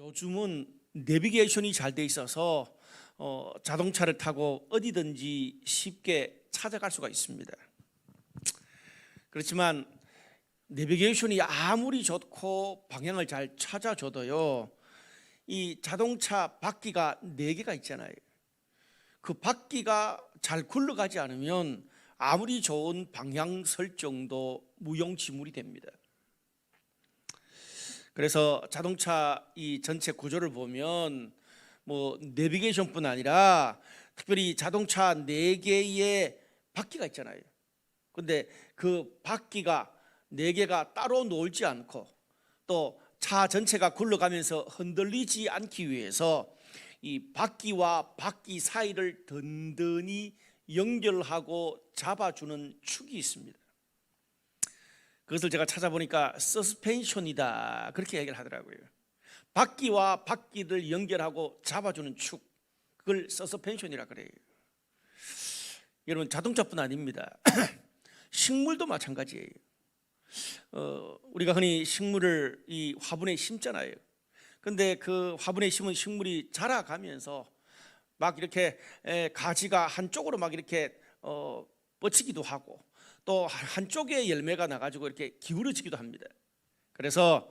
요즘은 내비게이션이 잘 돼 있어서 자동차를 타고 어디든지 쉽게 찾아갈 수가 있습니다. 그렇지만 내비게이션이 아무리 좋고 방향을 잘 찾아줘도요, 이 자동차 바퀴가 4개가 있잖아요. 그 바퀴가 잘 굴러가지 않으면 아무리 좋은 방향 설정도 무용지물이 됩니다. 그래서 자동차 이 전체 구조를 보면 뭐 내비게이션뿐 아니라 특별히 자동차 4개의 바퀴가 있잖아요. 근데 그 바퀴가 4개가 따로 놀지 않고 또 차 전체가 굴러가면서 흔들리지 않기 위해서 이 바퀴와 바퀴 사이를 든든히 연결하고 잡아주는 축이 있습니다. 그것을 제가 찾아보니까 서스펜션이다 그렇게 얘기를 하더라고요. 바퀴와 바퀴를 연결하고 잡아주는 축, 그걸 서스펜션이라 그래요. 여러분, 자동차뿐 아닙니다. 식물도 마찬가지예요. 우리가 흔히 식물을 이 화분에 심잖아요. 근데 그 화분에 심은 식물이 자라가면서 막 이렇게 가지가 한쪽으로 막 이렇게 뻗치기도 하고 또 한쪽에 열매가 나가지고 이렇게 기울어지기도 합니다. 그래서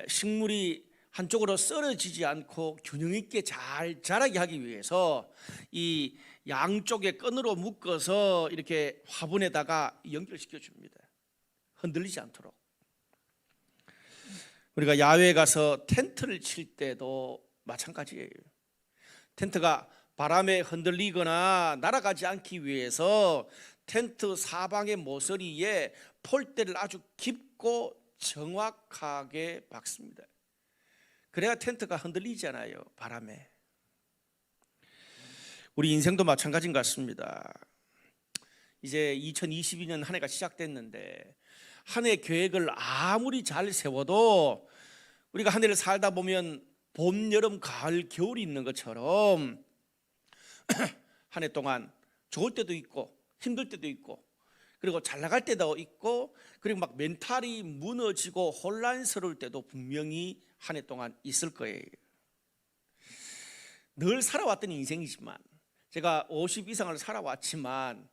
식물이 한쪽으로 썰어지지 않고 균형 있게 잘 자라게 하기 위해서 이 양쪽에 끈으로 묶어서 이렇게 화분에다가 연결시켜 줍니다. 흔들리지 않도록. 우리가 야외에 가서 텐트를 칠 때도 마찬가지예요. 텐트가 바람에 흔들리거나 날아가지 않기 위해서 텐트 사방의 모서리에 폴대를 아주 깊고 정확하게 박습니다. 그래야 텐트가 흔들리잖아요, 바람에. 우리 인생도 마찬가지인 것 같습니다. 이제 2022년 한 해가 시작됐는데 한 해 계획을 아무리 잘 세워도 우리가 한 해를 살다 보면 봄, 여름, 가을, 겨울이 있는 것처럼 한 해 동안 좋을 때도 있고 힘들 때도 있고 그리고 잘 나갈 때도 있고 그리고 막 멘탈이 무너지고 혼란스러울 때도 분명히 한 해 동안 있을 거예요. 늘 살아왔던 인생이지만 제가 50 이상을 살아왔지만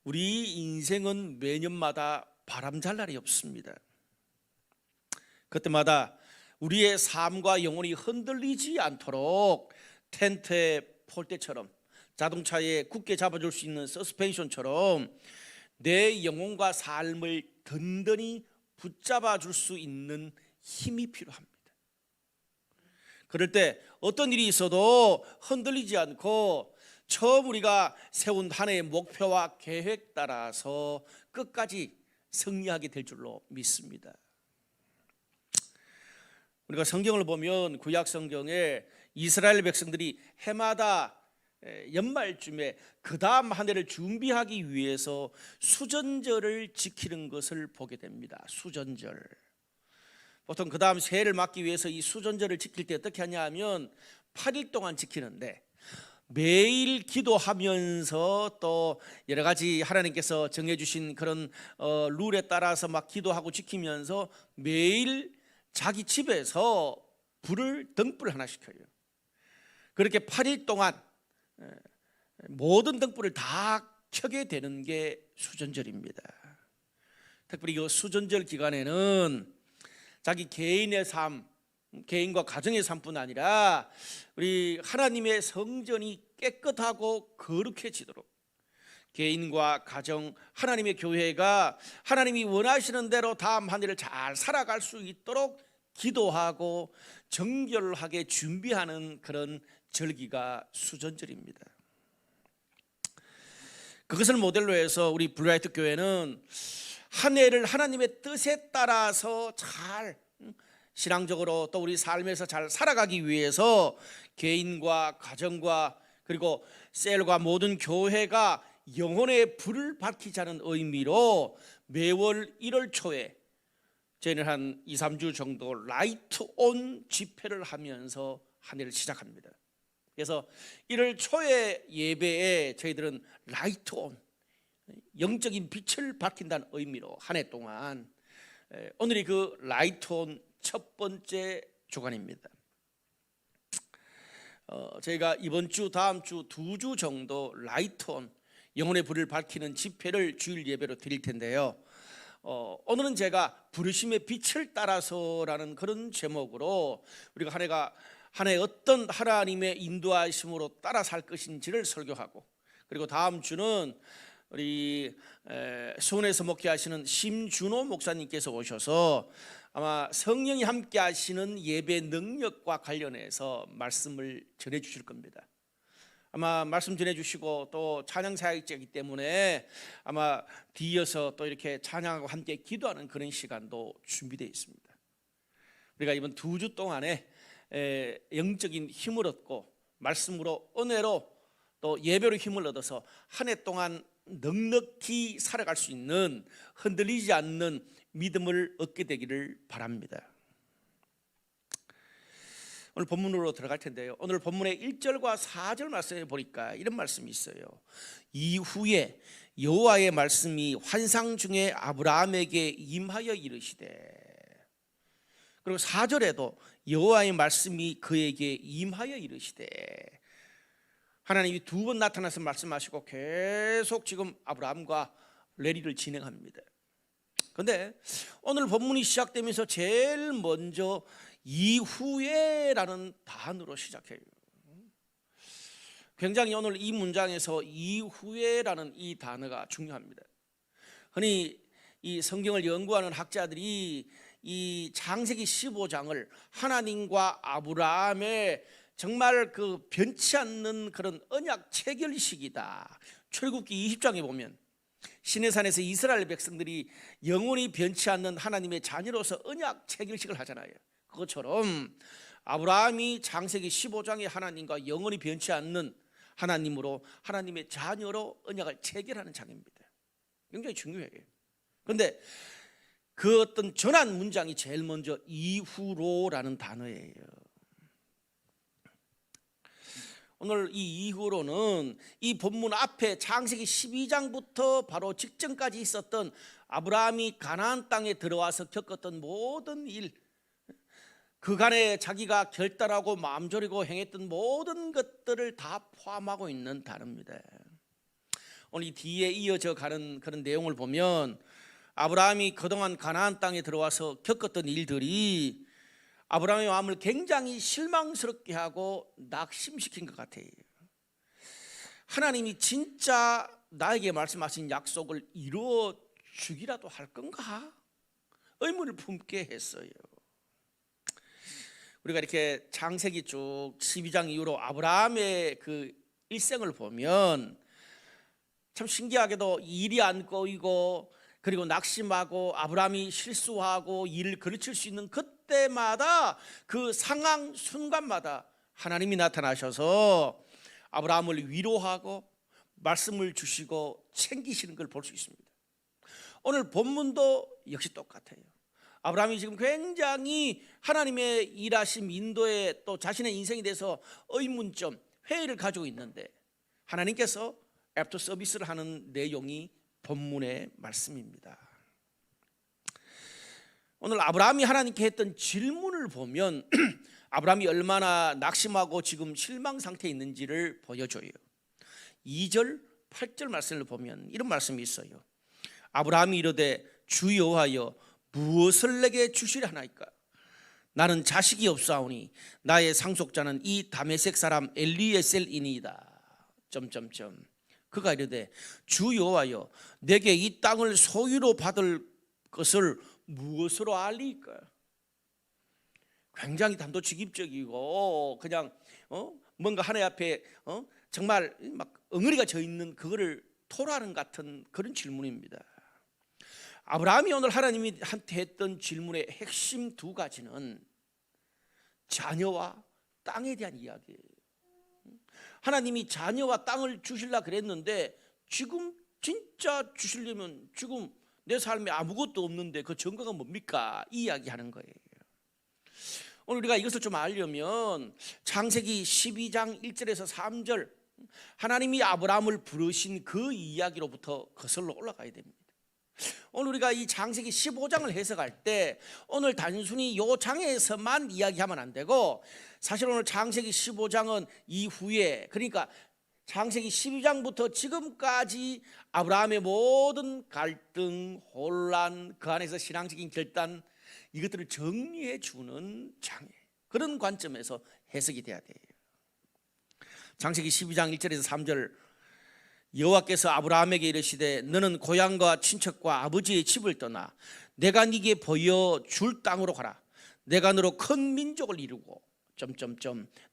우리 인생은 매년마다 바람잘 날이 없습니다. 그때마다 우리의 삶과 영혼이 흔들리지 않도록 텐트의 폴대처럼 자동차에 굳게 잡아줄 수 있는 서스펜션처럼 내 영혼과 삶을 든든히 붙잡아 줄 수 있는 힘이 필요합니다. 그럴 때 어떤 일이 있어도 흔들리지 않고 처음 우리가 세운 한 해의 목표와 계획 따라서 끝까지 승리하게 될 줄로 믿습니다. 우리가 성경을 보면 구약 성경에 이스라엘 백성들이 해마다 연말쯤에 그 다음 한 해를 준비하기 위해서 수전절을 지키는 것을 보게 됩니다. 수전절. 보통 그 다음 새해를 맞기 위해서 이 수전절을 지킬 때 어떻게 하냐 하면 8일 동안 지키는데 매일 기도하면서 또 여러 가지 하나님께서 정해주신 그런 룰에 따라서 막 기도하고 지키면서 매일 자기 집에서 등불을 하나 시켜요. 그렇게 8일 동안 모든 등불을 다 켜게 되는 게 수전절입니다. 특별히 이 수전절 기간에는 자기 개인의 삶, 개인과 가정의 삶뿐 아니라 우리 하나님의 성전이 깨끗하고 거룩해지도록 개인과 가정, 하나님의 교회가 하나님이 원하시는 대로 다음 한 해를 잘 살아갈 수 있도록 기도하고 정결하게 준비하는 그런 절기가 수전절입니다. 그것을 모델로 해서 우리 블루라이트 교회는 한 해를 하나님의 뜻에 따라서 잘 신앙적으로 또 우리 삶에서 잘 살아가기 위해서 개인과 가정과 그리고 셀과 모든 교회가 영혼의 불을 밝히자는 의미로 매월 1월 초에 저희는 한 2, 3주 정도 라이트 온 집회를 하면서 한 해를 시작합니다. 그래서 1월 초에 예배에 저희들은 라이트 온 영적인 빛을 밝힌다는 의미로 한 해 동안 오늘이 그 라이트 온 첫 번째 주간입니다. 저희가 이번 주, 다음 주 2주 정도 라이트온 영혼의 불을 밝히는 집회를 주일 예배로 드릴 텐데요. 오늘은 제가 부르심의 빛을 따라서라는 그런 제목으로 우리가 한 해 어떤 하나님의 인도하심으로 따라 살 것인지를 설교하고, 그리고 다음 주는 우리 수원에서 목회하시는 심준호 목사님께서 오셔서 아마 성령이 함께 하시는 예배 능력과 관련해서 말씀을 전해 주실 겁니다. 아마 말씀 전해 주시고 또 찬양 사역이기 때문에 아마 뒤이어서 또 이렇게 찬양하고 함께 기도하는 그런 시간도 준비되어 있습니다. 우리가 이번 2주 동안에 영적인 힘을 얻고 말씀으로, 은혜로, 또 예배로 힘을 얻어서 한 해 동안 넉넉히 살아갈 수 있는, 흔들리지 않는 믿음을 얻게 되기를 바랍니다. 오늘 본문으로 들어갈 텐데요, 오늘 본문의 1절과 4절 말씀에 보니까 이런 말씀이 있어요. 이후에 여호와의 말씀이 환상 중에 아브라함에게 임하여 이르시되, 그리고 4절에도 여호와의 말씀이 그에게 임하여 이르시되, 하나님이 2번 나타나서 말씀하시고 계속 지금 아브라함과 레리를 진행합니다. 그런데 오늘 본문이 시작되면서 제일 먼저 이후에라는 단어로 시작해요. 굉장히 오늘 이 문장에서 이후에라는 이 단어가 중요합니다. 흔히 이 성경을 연구하는 학자들이 이 창세기 15장을 하나님과 아브라함의 정말 그 변치 않는 그런 언약 체결식이다. 출애굽기 20장에 보면 시내산에서 이스라엘 백성들이 영원히 변치 않는 하나님의 자녀로서 언약 체결식을 하잖아요. 그것처럼 아브라함이 창세기 15장에 하나님과 영원히 변치 않는 하나님으로, 하나님의 자녀로 언약을 체결하는 장입니다. 굉장히 중요해요. 그런데 그 어떤 전환 문장이 제일 먼저 이후로라는 단어예요. 오늘 이 이후로는 이 본문 앞에 창세기 12장부터 바로 직전까지 있었던 아브라함이 가나안 땅에 들어와서 겪었던 모든 일, 그간에 자기가 결단하고 마음 졸이고 행했던 모든 것들을 다 포함하고 있는 단어입니다. 오늘 이 뒤에 이어져 가는 그런 내용을 보면 아브라함이 그동안 가나안 땅에 들어와서 겪었던 일들이 아브라함의 마음을 굉장히 실망스럽게 하고 낙심시킨 것 같아요. 하나님이 진짜 나에게 말씀하신 약속을 이루어 주기라도 할 건가? 의문을 품게 했어요. 우리가 이렇게 창세기 쭉 12장 이후로 아브라함의 그 일생을 보면 참 신기하게도 일이 안 꼬이고, 그리고 낙심하고 아브라함이 실수하고 일을 그르칠 수 있는 그때마다, 그 상황 순간마다 하나님이 나타나셔서 아브라함을 위로하고 말씀을 주시고 챙기시는 걸 볼 수 있습니다. 오늘 본문도 역시 똑같아요. 아브라함이 지금 굉장히 하나님의 일하심, 인도에 또 자신의 인생에 대해서 의문점, 회의를 가지고 있는데 하나님께서 애프터 서비스를 하는 내용이 본문의 말씀입니다. 오늘 아브라함이 하나님께 했던 질문을 보면 아브라함이 얼마나 낙심하고 지금 실망 상태에 있는지를 보여줘요. 2절 8절 말씀을 보면 이런 말씀이 있어요. 아브라함이 이르되 주 여호와여 무엇을 내게 주시려 하나이까? 나는 자식이 없사오니 나의 상속자는 이 다메섹 사람 엘리에셀이니이다. 그가 이르되 주 여호와여 내게 이 땅을 소유로 받을 것을 무엇으로 알리까? 굉장히 단도직입적이고 그냥 뭔가 하나님 앞에 정말 막 엉어리가 져 있는 그거를 토라는 같은 그런 질문입니다. 아브라함이 오늘 하나님이 한테 했던 질문의 핵심 2가지는 자녀와 땅에 대한 이야기예요. 하나님이 자녀와 땅을 주실라 그랬는데 지금 진짜 주시려면 지금 내 삶에 아무것도 없는데 그 증거가 뭡니까? 이 이야기하는 거예요. 오늘 우리가 이것을 좀 알려면 창세기 12장 1절에서 3절 하나님이 아브라함을 부르신 그 이야기로부터 거슬러 올라가야 됩니다. 오늘 우리가 이 창세기 15장을 해석할 때 오늘 단순히 요 장에서만 이야기하면 안 되고, 사실 오늘 창세기 15장은 이후에, 그러니까 창세기 12장부터 지금까지 아브라함의 모든 갈등, 혼란, 그 안에서 신앙적인 결단, 이것들을 정리해 주는 장이에요. 그런 관점에서 해석이 돼야 돼요. 창세기 12장 1절에서 3절, 여호와께서 아브라함에게 이르시되 너는 고향과 친척과 아버지의 집을 떠나 내가 네게 보여줄 땅으로 가라. 내가 너로 큰 민족을 이루고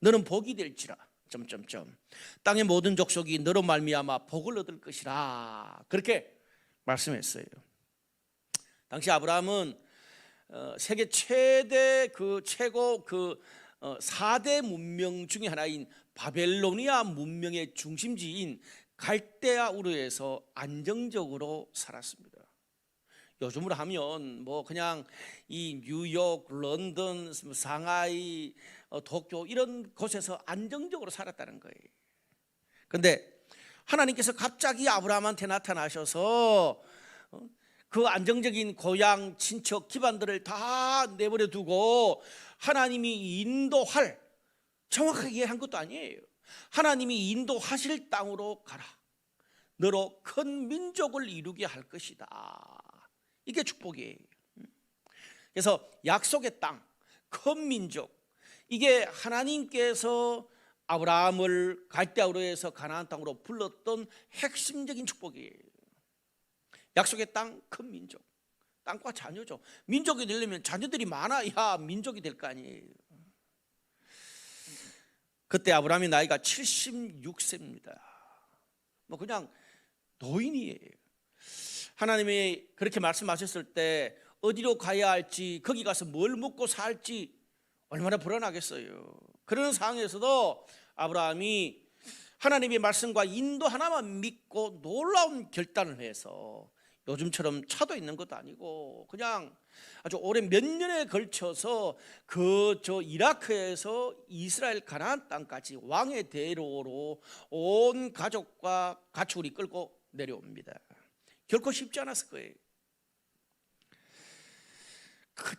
너는 복이 될지라. 땅의 모든 족속이 너로 말미암아 복을 얻을 것이라. 그렇게 말씀했어요. 당시 아브라함은 세계 최대 최고 4대 문명 중에 하나인 바벨로니아 문명의 중심지인 갈대아 우르에서 안정적으로 살았습니다. 요즘으로 하면 뭐 그냥 이 뉴욕, 런던, 상하이, 도쿄 이런 곳에서 안정적으로 살았다는 거예요. 그런데 하나님께서 갑자기 아브라함한테 나타나셔서 그 안정적인 고향, 친척, 기반들을 다 내버려 두고 하나님이 인도할, 정확하게 이해한 것도 아니에요. 하나님이 인도하실 땅으로 가라. 너로 큰 민족을 이루게 할 것이다. 이게 축복이에요. 그래서 약속의 땅, 큰 민족, 이게 하나님께서 아브라함을 갈대아우르에서 가나안 땅으로 불렀던 핵심적인 축복이에요. 약속의 땅, 큰 민족, 땅과 자녀죠. 민족이 되려면 자녀들이 많아야 민족이 될 거 아니에요. 그때 아브라함의 나이가 76세입니다. 뭐 그냥 노인이에요. 하나님이 그렇게 말씀하셨을 때 어디로 가야 할지, 거기 가서 뭘 먹고 살지 얼마나 불안하겠어요. 그런 상황에서도 아브라함이 하나님의 말씀과 인도 하나만 믿고 놀라운 결단을 해서, 요즘처럼 차도 있는 것도 아니고 그냥 아주 오래 몇 년에 걸쳐서 이라크에서 이스라엘 가나안 땅까지 왕의 대로로 온 가족과 가축을 끌고 내려옵니다. 결코 쉽지 않았을 거예요.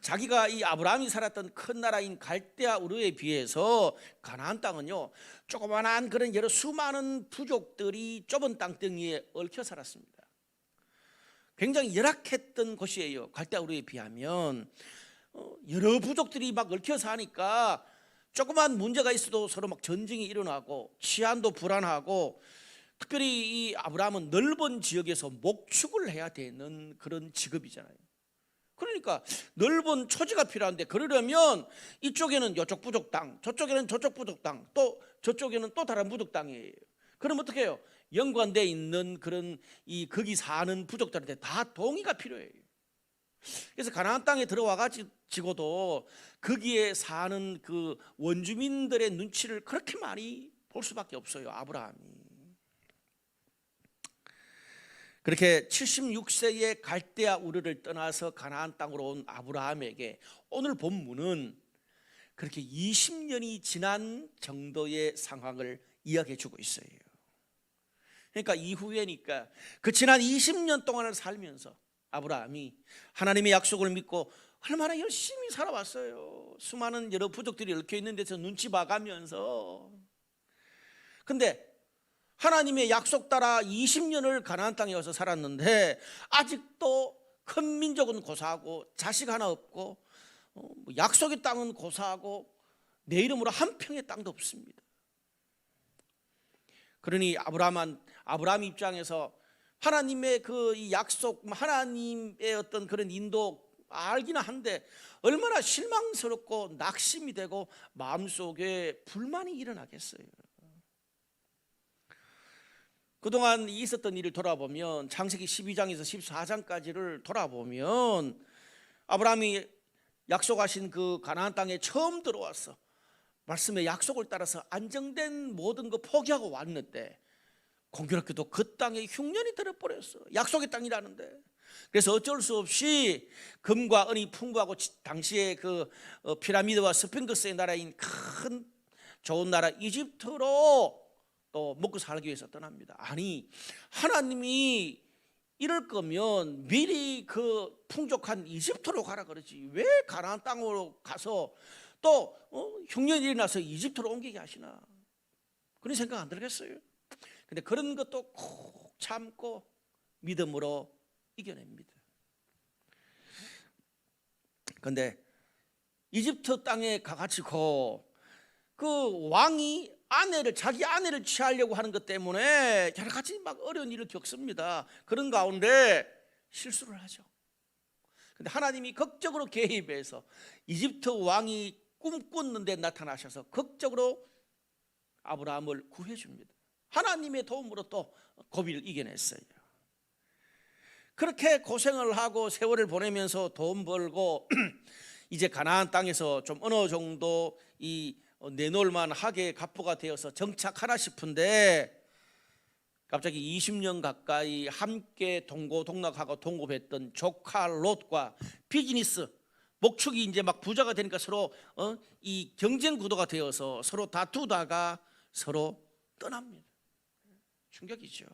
자기가 이 아브라함이 살았던 큰 나라인 갈대아 우르에 비해서 가나안 땅은요, 조그만한 그런 여러 수많은 부족들이 좁은 땅덩이에 얽혀 살았습니다. 굉장히 열악했던 곳이에요. 갈대아 우르에 비하면 여러 부족들이 막 얽혀 사니까 조그만 문제가 있어도 서로 막 전쟁이 일어나고 치안도 불안하고, 특별히 이 아브라함은 넓은 지역에서 목축을 해야 되는 그런 직업이잖아요. 그러니까 넓은 초지가 필요한데, 그러려면 이쪽에는 이쪽 부족 땅, 저쪽에는 저쪽 부족 땅, 또 저쪽에는 또 다른 부족 땅이에요. 그럼 어떻게 해요? 연관되어 있는 그런 거기 사는 부족들한테 다 동의가 필요해요. 그래서 가나안 땅에 들어와 가지고도 거기에 사는 그 원주민들의 눈치를 그렇게 많이 볼 수밖에 없어요, 아브라함이. 그렇게 76세의 갈대아 우르를 떠나서 가나안 땅으로 온 아브라함에게 오늘 본문은 그렇게 20년이 지난 정도의 상황을 이야기해 주고 있어요. 그러니까 이후에니까 그 지난 20년 동안을 살면서 아브라함이 하나님의 약속을 믿고 얼마나 열심히 살아왔어요. 수많은 여러 부족들이 얽혀 있는 데서 눈치 봐가면서. 근데 하나님의 약속 따라 20년을 가나안 땅에 와서 살았는데 아직도 큰 민족은 고사하고 자식 하나 없고 약속의 땅은 고사하고 내 이름으로 한 평의 땅도 없습니다. 그러니 아브라함 입장에서 하나님의 그 약속, 하나님의 어떤 그런 인도 알기는 한데 얼마나 실망스럽고 낙심이 되고 마음속에 불만이 일어나겠어요. 그동안 있었던 일을 돌아보면, 창세기 12장에서 14장까지를 돌아보면 아브라함이 약속하신 그 가나안 땅에 처음 들어와서 말씀의 약속을 따라서 안정된 모든 거 포기하고 왔는데 공교롭게도 그 땅에 흉년이 들어버렸어. 약속의 땅이라는데. 그래서 어쩔 수 없이 금과 은이 풍부하고 당시에 그 피라미드와 스핑크스의 나라인 큰 좋은 나라 이집트로 또 먹고 살기 위해서 떠납니다. 아니, 하나님이 이럴 거면 미리 그 풍족한 이집트로 가라 그러지. 왜 가나안 땅으로 가서 또 흉년이 일어나서 이집트로 옮기게 하시나? 그런 생각 안 들겠어요? 근데 그런 것도 콕 참고 믿음으로 이겨냅니다. 근데 이집트 땅에 가가지고 그 왕이 자기 아내를 취하려고 하는 것 때문에 여러 가지 막 어려운 일을 겪습니다. 그런 가운데 실수를 하죠. 근데 하나님이 극적으로 개입해서 이집트 왕이 꿈꾸는데 나타나셔서 극적으로 아브라함을 구해줍니다. 하나님의 도움으로 또 고비를 이겨냈어요. 그렇게 고생을 하고 세월을 보내면서 돈 벌고 이제 가나안 땅에서 좀 어느 정도 이 내놓을만 하게 갑부가 되어서 정착하나 싶은데 갑자기 20년 가까이 함께 동고동락하고 동업했던 조카 롯과 비즈니스 목축이 이제 막 부자가 되니까 서로 이 경쟁 구도가 되어서 서로 다투다가 서로 떠납니다. 충격이죠.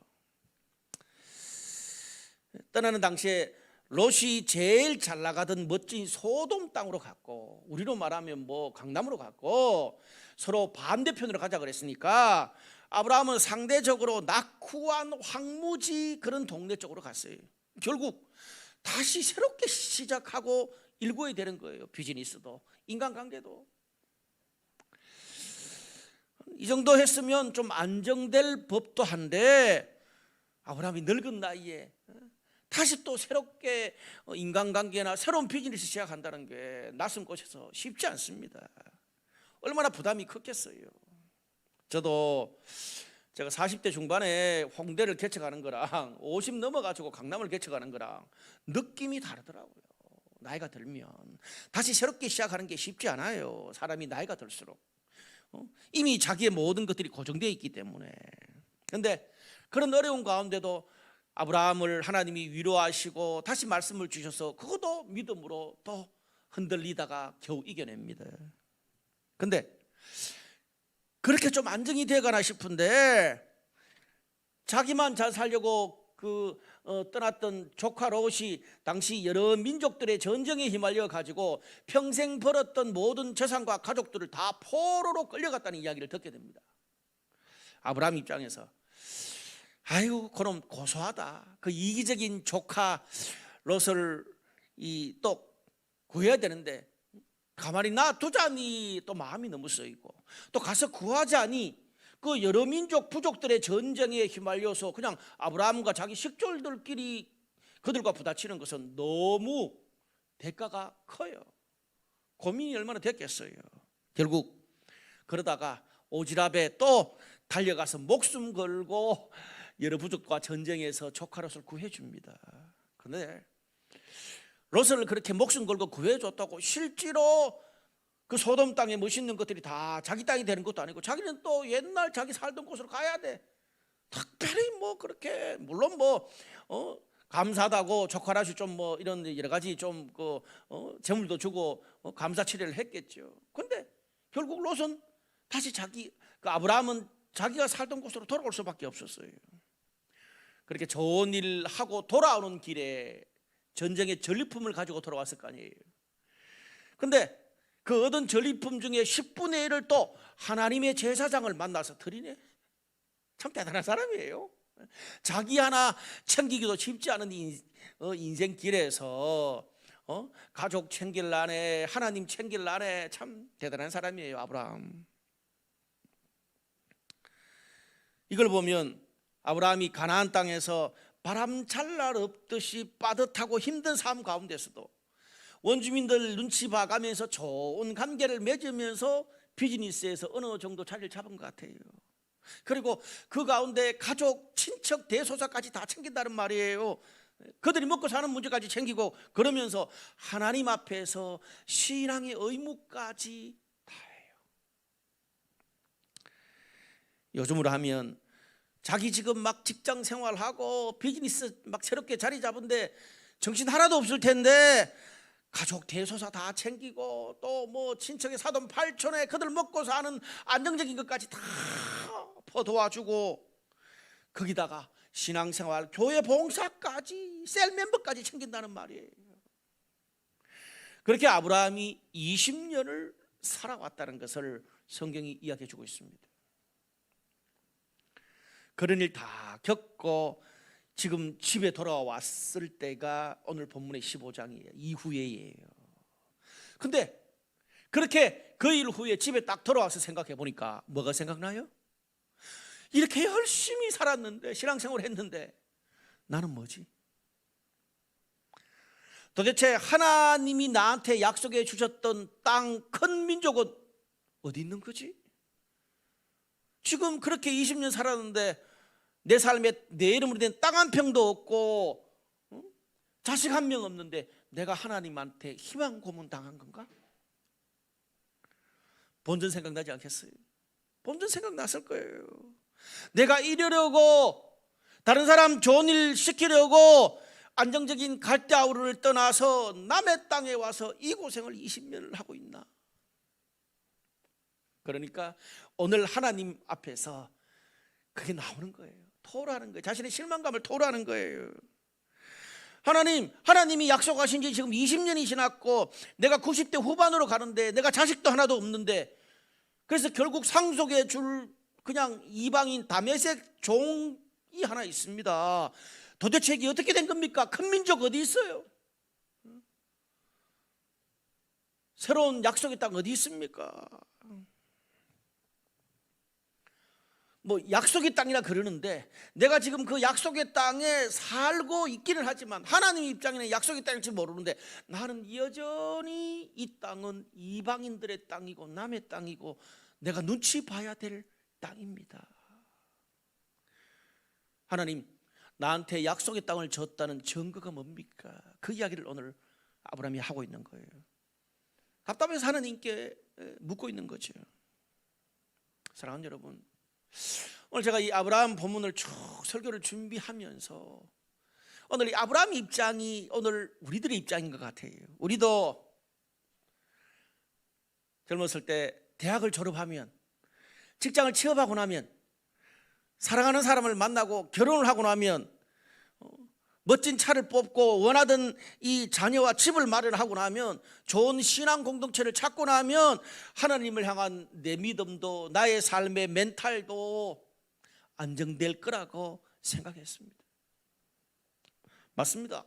떠나는 당시에 롯이 제일 잘 나가던 멋진 소돔 땅으로 갔고, 우리로 말하면 뭐 강남으로 갔고, 서로 반대편으로 가자 그랬으니까 아브라함은 상대적으로 낙후한 황무지 그런 동네 쪽으로 갔어요. 결국 다시 새롭게 시작하고 일궈야 되는 거예요. 비즈니스도 인간관계도. 이 정도 했으면 좀 안정될 법도 한데 아브라함이 늙은 나이에 다시 또 새롭게 인간관계나 새로운 비즈니스 시작한다는 게 낯선 곳에서 쉽지 않습니다. 얼마나 부담이 컸겠어요. 저도 제가 40대 중반에 홍대를 개척하는 거랑 50 넘어가지고 강남을 개척하는 거랑 느낌이 다르더라고요. 나이가 들면 다시 새롭게 시작하는 게 쉽지 않아요. 사람이 나이가 들수록 이미 자기의 모든 것들이 고정되어 있기 때문에. 그런데 그런 어려운 가운데도 아브라함을 하나님이 위로하시고 다시 말씀을 주셔서 그것도 믿음으로 또 흔들리다가 겨우 이겨냅니다. 근데 그렇게 좀 안정이 되거나 싶은데 자기만 잘 살려고 떠났던 조카 롯이 당시 여러 민족들의 전쟁에 휘말려 가지고 평생 벌었던 모든 재산과 가족들을 다 포로로 끌려갔다는 이야기를 듣게 됩니다. 아브라함 입장에서 아이고 그럼 고소하다. 그 이기적인 조카 롯을 또 구해야 되는데 가만히 놔두자니 또 마음이 너무 쓰이고, 또 가서 구하자니 그 여러 민족 부족들의 전쟁에 휘말려서 그냥 아브라함과 자기 식졸들끼리 그들과 부딪히는 것은 너무 대가가 커요. 고민이 얼마나 됐겠어요. 결국 그러다가 오지랖에 또 달려가서 목숨 걸고 여러 부족과 전쟁에서 조카 롯을 구해줍니다. 그런데 롯을 그렇게 목숨 걸고 구해줬다고 실제로 그 소돔 땅에 멋있는 것들이 다 자기 땅이 되는 것도 아니고 자기는 또 옛날 자기 살던 곳으로 가야 돼. 특별히 뭐 그렇게 물론 뭐 감사하다고 조카 롯이 좀 뭐 이런 여러 가지 좀 재물도 주고 감사치레를 했겠죠. 그런데 결국 롯은 다시 아브라함은 자기가 살던 곳으로 돌아올 수밖에 없었어요. 그렇게 좋은 일 하고 돌아오는 길에 전쟁의 전리품을 가지고 돌아왔을 거 아니에요. 근데 그 얻은 전리품 중에 10분의 1을 또 하나님의 제사장을 만나서 드리네. 참 대단한 사람이에요. 자기 하나 챙기기도 쉽지 않은 인생 길에서 가족 챙길 나네, 하나님 챙길 나네. 참 대단한 사람이에요, 아브라함. 이걸 보면 아브라함이 가나안 땅에서 바람 잘 날 없듯이 빠듯하고 힘든 삶 가운데서도 원주민들 눈치 봐가면서 좋은 관계를 맺으면서 비즈니스에서 어느 정도 자리를 잡은 것 같아요. 그리고 그 가운데 가족, 친척, 대소사까지 다 챙긴다는 말이에요. 그들이 먹고 사는 문제까지 챙기고 그러면서 하나님 앞에서 신앙의 의무까지 다해요. 요즘으로 하면 자기 지금 막 직장 생활하고 비즈니스 막 새롭게 자리 잡은데 정신 하나도 없을 텐데 가족 대소사 다 챙기고 또 뭐 친척의 사돈 팔촌에 그들 먹고 사는 안정적인 것까지 다 도와주고 거기다가 신앙생활, 교회 봉사까지, 셀 멤버까지 챙긴다는 말이에요. 그렇게 아브라함이 20년을 살아왔다는 것을 성경이 이야기해 주고 있습니다. 그런 일 다 겪고 지금 집에 돌아왔을 때가 오늘 본문의 15장이에요. 이후에예요. 근데 그렇게 그 일 후에 집에 딱 돌아와서 생각해 보니까 뭐가 생각나요? 이렇게 열심히 살았는데, 신앙생활 했는데 나는 뭐지? 도대체 하나님이 나한테 약속해 주셨던 땅, 큰 민족은 어디 있는 거지? 지금 그렇게 20년 살았는데 내 삶에 내 이름으로 된 땅 한 평도 없고 자식 한 명 없는데 내가 하나님한테 희망 고문 당한 건가? 본전 생각나지 않겠어요? 본전 생각났을 거예요. 내가 이러려고, 다른 사람 좋은 일 시키려고 안정적인 갈대아우르를 떠나서 남의 땅에 와서 이 고생을 20년을 하고 있나? 그러니까 오늘 하나님 앞에서 그게 나오는 거예요. 토로하는 거예요. 자신의 실망감을 토로하는 거예요. 하나님이 약속하신 지 지금 20년이 지났고 내가 90대 후반으로 가는데 내가 자식도 하나도 없는데, 그래서 결국 상속해 줄 그냥 이방인 다메섹 종이 하나 있습니다. 도대체 이게 어떻게 된 겁니까? 큰 민족 어디 있어요? 새로운 약속의 땅 어디 있습니까? 뭐 약속의 땅이라 그러는데 내가 지금 그 약속의 땅에 살고 있기는 하지만 하나님 입장에는 약속의 땅일지 모르는데 나는 여전히 이 땅은 이방인들의 땅이고 남의 땅이고 내가 눈치 봐야 될 땅입니다. 하나님, 나한테 약속의 땅을 줬다는 증거가 뭡니까? 그 이야기를 오늘 아브라함이 하고 있는 거예요. 답답해서 하나님께 묻고 있는 거죠. 사랑하는 여러분, 오늘 제가 이 아브라함 본문을 쭉 설교를 준비하면서 오늘 이 아브라함 입장이 오늘 우리들의 입장인 것 같아요. 우리도 젊었을 때 대학을 졸업하면, 직장을 취업하고 나면, 사랑하는 사람을 만나고 결혼을 하고 나면, 멋진 차를 뽑고 원하던 이 자녀와 집을 마련하고 나면, 좋은 신앙 공동체를 찾고 나면 하나님을 향한 내 믿음도 나의 삶의 멘탈도 안정될 거라고 생각했습니다. 맞습니다.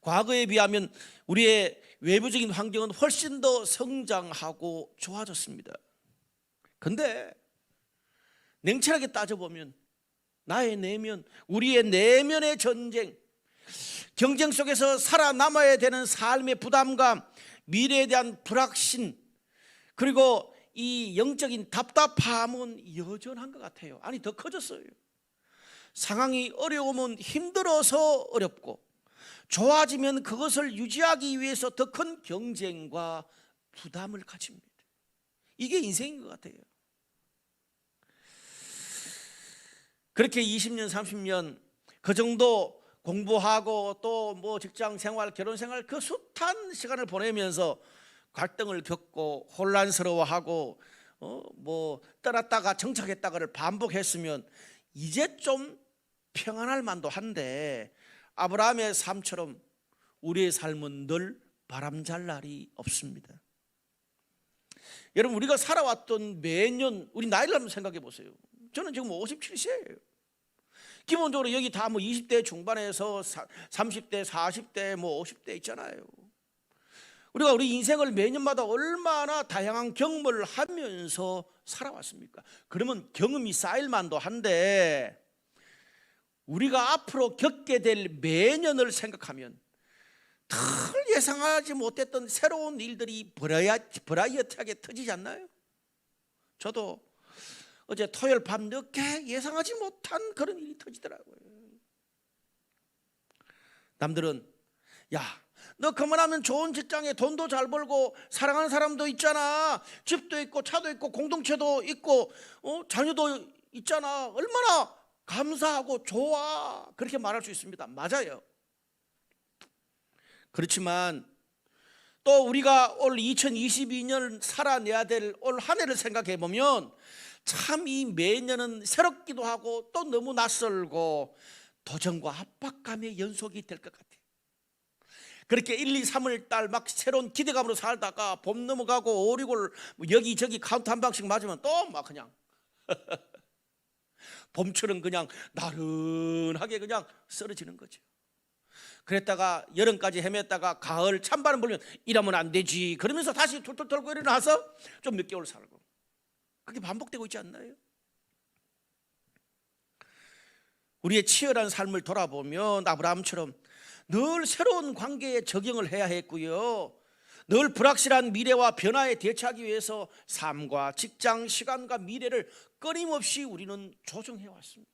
과거에 비하면 우리의 외부적인 환경은 훨씬 더 성장하고 좋아졌습니다. 근데 냉철하게 따져보면 나의 내면, 우리의 내면의 전쟁, 경쟁 속에서 살아남아야 되는 삶의 부담감, 미래에 대한 불확신, 그리고 이 영적인 답답함은 여전한 것 같아요. 아니, 더 커졌어요. 상황이 어려우면 힘들어서 어렵고, 좋아지면 그것을 유지하기 위해서 더 큰 경쟁과 부담을 가집니다. 이게 인생인 것 같아요. 그렇게 20년, 30년 그 정도 공부하고 또 뭐 직장 생활, 결혼 생활 그 숱한 시간을 보내면서 갈등을 겪고 혼란스러워하고 뭐 떠났다가 정착했다가를 반복했으면 이제 좀 평안할 만도 한데, 아브라함의 삶처럼 우리의 삶은 늘 바람잘 날이 없습니다. 여러분, 우리가 살아왔던 매년 우리 나이를 한번 생각해 보세요. 저는 지금 57세예요. 기본적으로 여기 다 뭐 20대 중반에서 30대, 40대, 뭐 50대 있잖아요. 우리가 우리 인생을 매년마다 얼마나 다양한 경험을 하면서 살아왔습니까? 그러면 경험이 쌓일 만도 한데, 우리가 앞으로 겪게 될 매년을 생각하면 늘 예상하지 못했던 새로운 일들이 버라이어티하게 터지지 않나요? 저도 어제 토요일 밤 늦게 예상하지 못한 그런 일이 터지더라고요. 남들은 야, 너 그만하면 좋은 직장에 돈도 잘 벌고 사랑하는 사람도 있잖아, 집도 있고 차도 있고 공동체도 있고 자녀도 있잖아, 얼마나 감사하고 좋아, 그렇게 말할 수 있습니다. 맞아요. 그렇지만 또 우리가 올 2022년 살아내야 될 올 한 해를 생각해 보면 참 이 매년은 새롭기도 하고 또 너무 낯설고 도전과 압박감의 연속이 될 것 같아요. 그렇게 1, 2, 3월 달 막 새로운 기대감으로 살다가 봄 넘어가고 5, 6월 여기저기 카운트 한 방씩 맞으면 또 막 그냥 봄처럼 그냥 나른하게 그냥 쓰러지는 거죠. 그랬다가 여름까지 헤맸다가 가을 찬바람 불면 이러면 안 되지 그러면서 다시 툴툴 털고 일어나서 좀 몇 개월 살고, 그게 반복되고 있지 않나요? 우리의 치열한 삶을 돌아보면 아브라함처럼 늘 새로운 관계에 적응을 해야 했고요, 늘 불확실한 미래와 변화에 대처하기 위해서 삶과 직장, 시간과 미래를 끊임없이 우리는 조정해 왔습니다.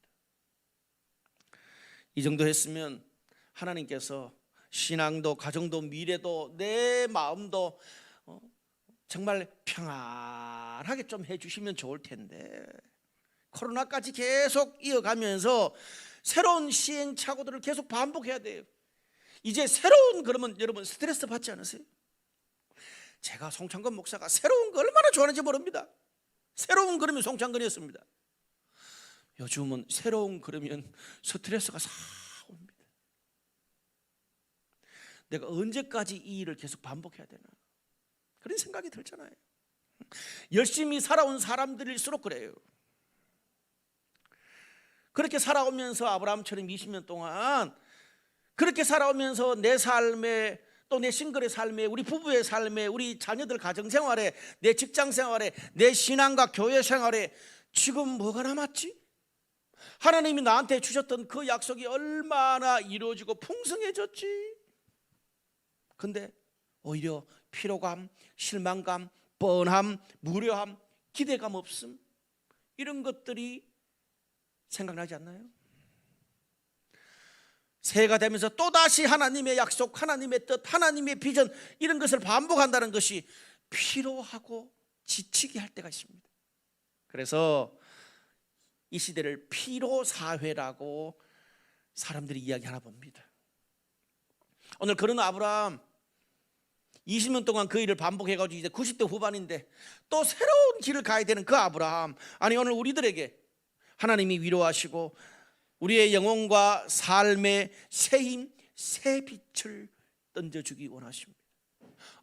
이 정도 했으면 하나님께서 신앙도 가정도 미래도 내 마음도 정말 평안하게 좀 해주시면 좋을 텐데, 코로나까지 계속 이어가면서 새로운 시행착오들을 계속 반복해야 돼요. 이제 새로운, 그러면 여러분 스트레스 받지 않으세요? 제가 송창건 목사가 새로운 거 얼마나 좋아하는지 모릅니다. 새로운 그러면 송창건이었습니다. 요즘은 새로운 그러면 스트레스가 싹 옵니다. 내가 언제까지 이 일을 계속 반복해야 되나, 그런 생각이 들잖아요. 열심히 살아온 사람들일수록 그래요. 그렇게 살아오면서 아브라함처럼 20년 동안 그렇게 살아오면서 내 삶에, 또 내 싱글의 삶에, 우리 부부의 삶에, 우리 자녀들 가정생활에, 내 직장생활에, 내 신앙과 교회생활에 지금 뭐가 남았지? 하나님이 나한테 주셨던 그 약속이 얼마나 이루어지고 풍성해졌지? 근데 오히려 피로감, 실망감, 뻔함, 무료함, 기대감 없음, 이런 것들이 생각나지 않나요? 새해가 되면서 또다시 하나님의 약속, 하나님의 뜻, 하나님의 비전, 이런 것을 반복한다는 것이 피로하고 지치게 할 때가 있습니다. 그래서 이 시대를 피로사회라고 사람들이 이야기하나 봅니다. 오늘 그런 아브라함 20년 동안 그 일을 반복해가지고 이제 90대 후반인데 또 새로운 길을 가야 되는 그 아브라함, 아니 오늘 우리들에게 하나님이 위로하시고 우리의 영혼과 삶의 새 힘, 새 빛을 던져주기 원하십니다.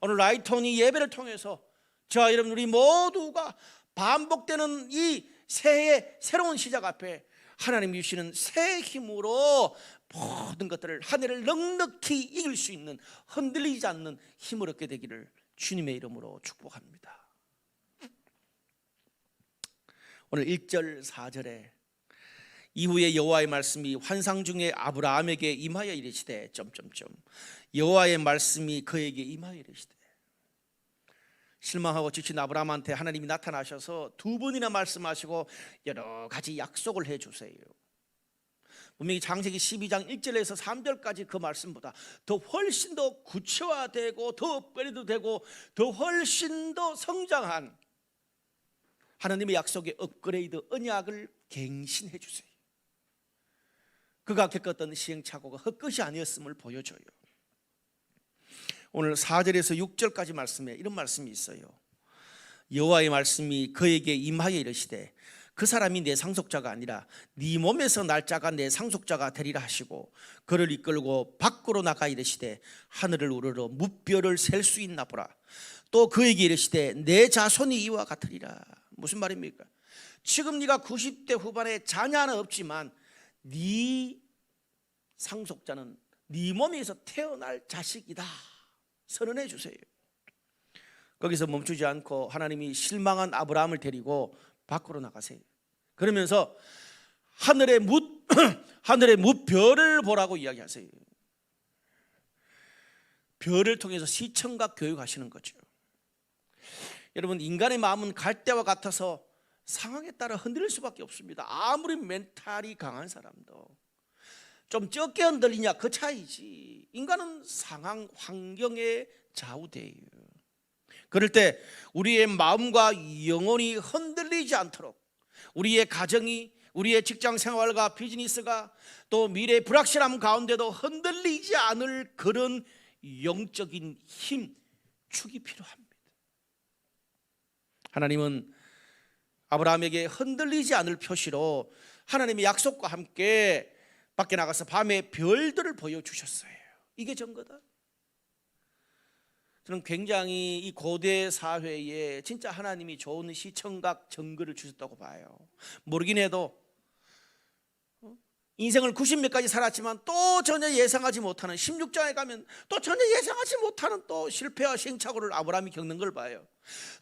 오늘 라이톤이 예배를 통해서 저와 여러분 우리 모두가 반복되는 이 새해의 새로운 시작 앞에 하나님이 주시는 새 힘으로 모든 것들을, 한 해를 넉넉히 이길 수 있는, 흔들리지 않는 힘을 얻게 되기를 주님의 이름으로 축복합니다. 오늘 1절 4절에 이후에 여호와의 말씀이 환상 중에 아브라함에게 임하여 이르시되 여호와의 말씀이 그에게 임하여 이르시되, 실망하고 지친 아브라함한테 하나님이 나타나셔서 두 번이나 말씀하시고 여러 가지 약속을 해주세요. 분명히 창세기 12장 1절에서 3절까지 그 말씀보다 더 훨씬 더 구체화되고 더 업그레이드되고 더 훨씬 더 성장한 하나님의 약속의 업그레이드 언약을 갱신해 주세요. 그가 겪었던 시행착오가 헛것이 아니었음을 보여줘요. 오늘 4절에서 6절까지 말씀에 이런 말씀이 있어요. 여호와의 말씀이 그에게 임하여 이르시되 그 사람이 내 상속자가 아니라 네 몸에서 날 자가 내 상속자가 되리라 하시고 그를 이끌고 밖으로 나가 이르시되 하늘을 우러러 무뼈를 셀 수 있나 보라. 또 그에게 이르시되 내 자손이 이와 같으리라. 무슨 말입니까? 지금 네가 90대 후반에 자녀 하나 없지만 네 상속자는 네 몸에서 태어날 자식이다 선언해 주세요. 거기서 멈추지 않고 하나님이 실망한 아브라함을 데리고 밖으로 나가세요. 그러면서 하늘의 무별을 보라고 이야기하세요. 별을 통해서 시청각 교육하시는 거죠. 여러분, 인간의 마음은 갈대와 같아서 상황에 따라 흔들릴 수밖에 없습니다. 아무리 멘탈이 강한 사람도 좀 적게 흔들리냐 그 차이지, 인간은 상황, 환경에 좌우돼요. 그럴 때 우리의 마음과 영혼이 흔들리지 않도록, 우리의 가정이, 우리의 직장 생활과 비즈니스가 또 미래의 불확실함 가운데도 흔들리지 않을 그런 영적인 힘, 축이 필요합니다. 하나님은 아브라함에게 흔들리지 않을 표시로 하나님의 약속과 함께 밖에 나가서 밤에 별들을 보여주셨어요. 이게 증거다. 저는 굉장히 이 고대 사회에 진짜 하나님이 좋은 시청각 증거를 주셨다고 봐요. 모르긴 해도 인생을 90몇 가지 살았지만 또 전혀 예상하지 못하는, 16장에 가면 또 전혀 예상하지 못하는 또 실패와 시행착오를 아브라함이 겪는 걸 봐요.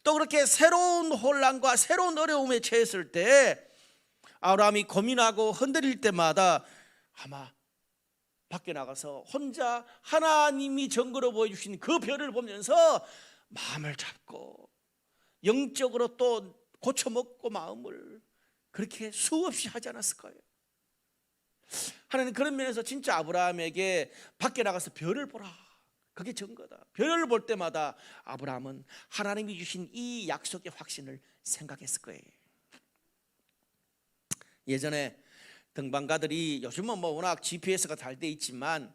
또 그렇게 새로운 혼란과 새로운 어려움에 처했을 때 아브라함이 고민하고 흔들릴 때마다 아마 밖에 나가서 혼자 하나님이 증거로 보여주신 그 별을 보면서 마음을 잡고 영적으로 또 고쳐먹고 마음을 그렇게 수없이 하지 않았을까요? 하나님 그런 면에서 진짜 아브라함에게 밖에 나가서 별을 보라, 그게 증거다. 별을 볼 때마다 아브라함은 하나님이 주신 이 약속의 확신을 생각했을 거예요. 예전에 등반가들이, 요즘은 뭐 워낙 GPS가 잘 돼 있지만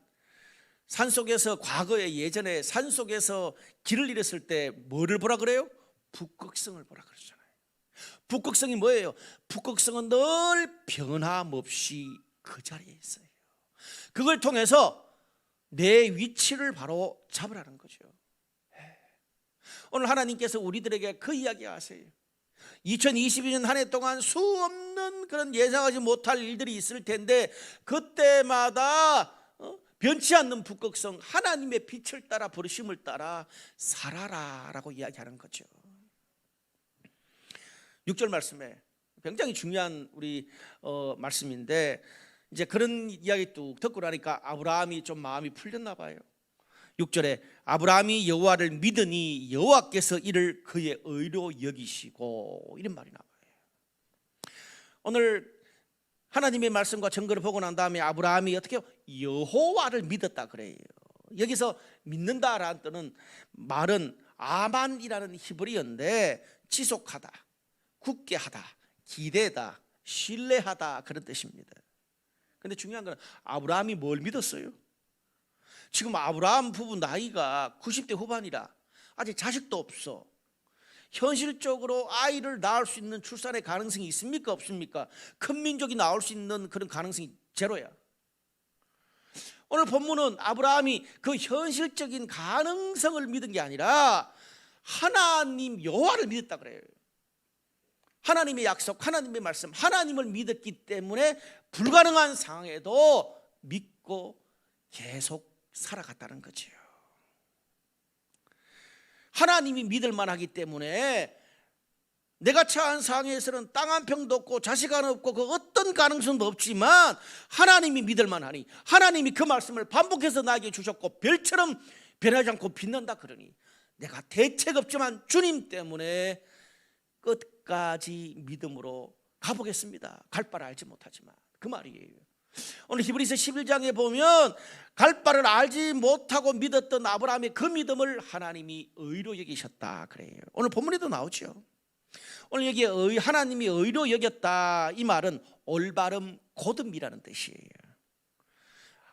산속에서, 과거에 예전에 산속에서 길을 잃었을 때 뭐를 보라 그래요? 북극성을 보라 그러잖아요. 북극성이 뭐예요? 북극성은 늘 변함없이 그 자리에 있어요. 그걸 통해서 내 위치를 바로 잡으라는 거죠. 오늘 하나님께서 우리들에게 그 이야기 하세요. 2022년 한 해 동안 수없는 그런 예상하지 못할 일들이 있을 텐데 그때마다 변치 않는 북극성, 하나님의 빛을 따라 부르심을 따라 살아라 라고 이야기하는 거죠. 6절 말씀에 굉장히 중요한 우리 말씀인데, 이제 그런 이야기 뚝 듣고 나니까 아브라함이 좀 마음이 풀렸나 봐요. 6절에 아브라함이 여호와를 믿으니 여호와께서 이를 그의 의로 여기시고, 이런 말이 나와요. 오늘 하나님의 말씀과 증거를 보고 난 다음에 아브라함이 어떻게 해요? 여호와를 믿었다 그래요. 여기서 믿는다라는 뜻은, 말은 아만이라는 히브리어인데 지속하다, 굳게 하다, 기대다, 신뢰하다, 그런 뜻입니다. 근데 중요한 건 아브라함이 뭘 믿었어요? 지금 아브라함 부부 나이가 90대 후반이라 아직 자식도 없어. 현실적으로 아이를 낳을 수 있는 출산의 가능성이 있습니까? 없습니까? 큰 민족이 나올 수 있는 그런 가능성이 제로야. 오늘 본문은 아브라함이 그 현실적인 가능성을 믿은 게 아니라 하나님 여호와를 믿었다 그래요. 하나님의 약속, 하나님의 말씀, 하나님을 믿었기 때문에 불가능한 상황에도 믿고 계속 살아갔다는 거죠. 하나님이 믿을 만하기 때문에 내가 처한 상황에서는 땅 한 평도 없고 자식 하나 없고 그 어떤 가능성도 없지만 하나님이 믿을 만하니, 하나님이 그 말씀을 반복해서 나에게 주셨고 별처럼 변하지 않고 빛난다 그러니 내가 대책 없지만 주님 때문에 끝까지 믿음으로 가보겠습니다. 갈 바를 알지 못하지만, 그 말이에요. 오늘 히브리서 11장에 보면 갈 바를 알지 못하고 믿었던 아브라함의 그 믿음을 하나님이 의로 여기셨다 그래요. 오늘 본문에도 나오죠. 오늘 여기 하나님이 의로 여겼다, 이 말은 올바름 곧음이라는 뜻이에요.